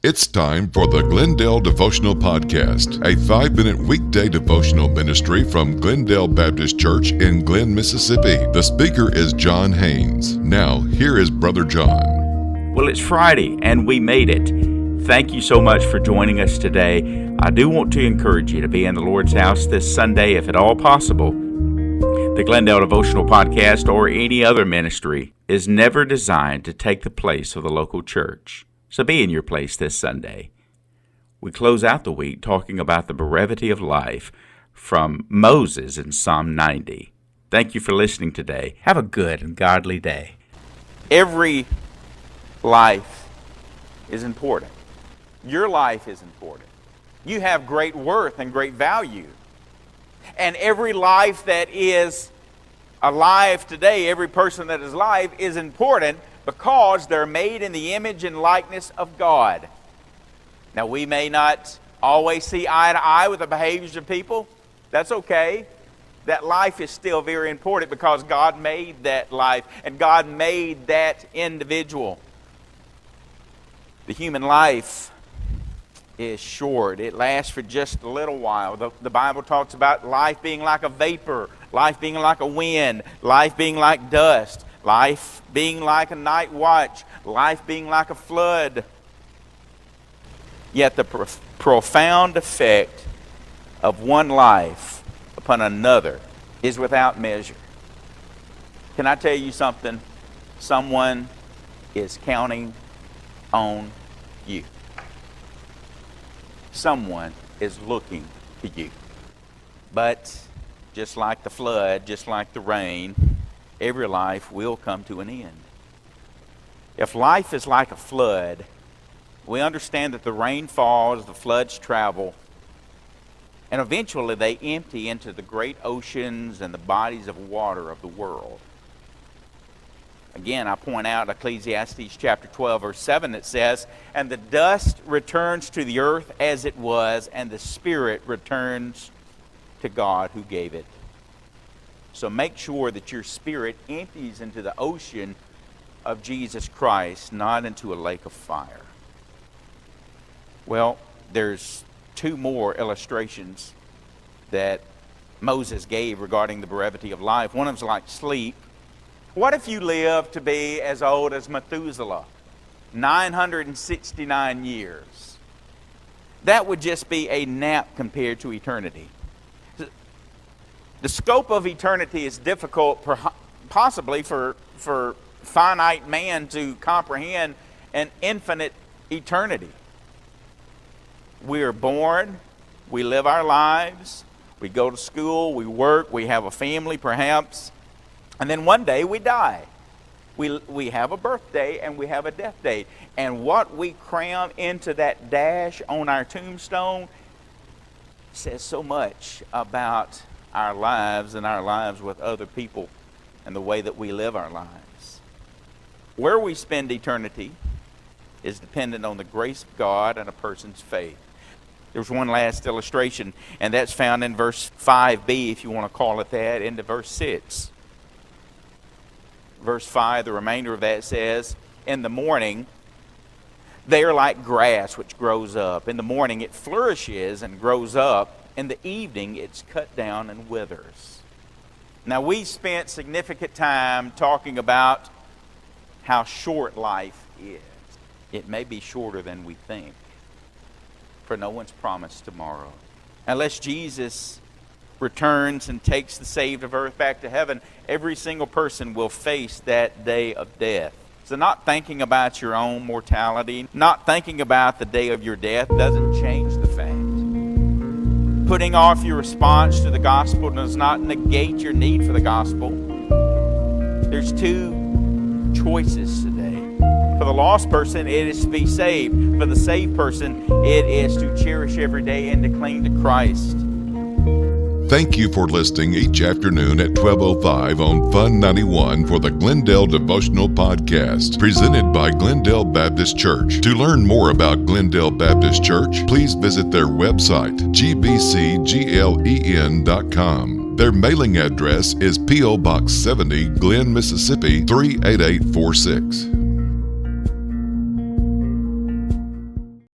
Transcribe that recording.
It's time for the Glendale Devotional Podcast, a 5-minute weekday devotional ministry from Glendale Baptist Church in Glen, Mississippi. The speaker is John Haynes. Now, here is Brother John. Well, it's Friday, and we made it. Thank you so much for joining us today. I do want to encourage you to be in the Lord's house this Sunday, if at all possible. The Glendale Devotional Podcast, or any other ministry, is never designed to take the place of the local church. So be in your place this Sunday. We close out the week talking about the brevity of life from Moses in Psalm 90. Thank you for listening today. Have a good and godly day. Every life is important. Your life is important. You have great worth and great value. And every life that is alive today, every person that is alive, is important because they're made in the image and likeness of God. Now, we may not always see eye to eye with the behaviors of people. That's okay. That life is still very important because God made that life and God made that individual. The human life is short. It lasts for just a little while. The Bible talks about life being like a vapor, life being like a wind, life being like dust, life being like a night watch, life being like a flood. Yet the profound effect of one life upon another is without measure. Can I tell you something? Someone is counting on you. Someone is looking to you. But just like the flood, just like the rain, every life will come to an end. If life is like a flood, we understand that the rain falls, the floods travel, and eventually they empty into the great oceans and the bodies of water of the world. Again, I point out Ecclesiastes chapter 12, verse 7, that says, "And the dust returns to the earth as it was, and the spirit returns to God who gave it." So make sure that your spirit empties into the ocean of Jesus Christ, not into a lake of fire. Well, there's two more illustrations that Moses gave regarding the brevity of life. One of them's like sleep. What if you live to be as old as Methuselah, 969 years? That would just be a nap compared to eternity. The scope of eternity is difficult, possibly for finite man to comprehend an infinite eternity. We are born, we live our lives, we go to school, we work, we have a family perhaps, and then one day we die. We have a birthday and we have a death date. And what we cram into that dash on our tombstone says so much about our lives and our lives with other people and the way that we live our lives. Where we spend eternity is dependent on the grace of God and a person's faith. There's one last illustration, and that's found in verse 5b, if you want to call it that, into verse 6. Verse 5, the remainder of that says, "In the morning, they are like grass which grows up. In the morning it flourishes and grows up. In the evening, it's cut down and withers." Now, we spent significant time talking about how short life is. It may be shorter than we think, for no one's promised tomorrow. Unless Jesus returns and takes the saved of earth back to heaven, every single person will face that day of death. So not thinking about your own mortality, not thinking about the day of your death doesn't change the fact. Putting off your response to the gospel does not negate your need for the gospel. There's two choices today. For the lost person, it is to be saved. For the saved person, it is to cherish every day and to cling to Christ. Thank you for listening each afternoon at 12:05 on Fun 91 for the Glendale Devotional Podcast, presented by Glendale Baptist Church. To learn more about Glendale Baptist Church, please visit their website, gbcglen.com. Their mailing address is P.O. Box 70, Glen, Mississippi 38846.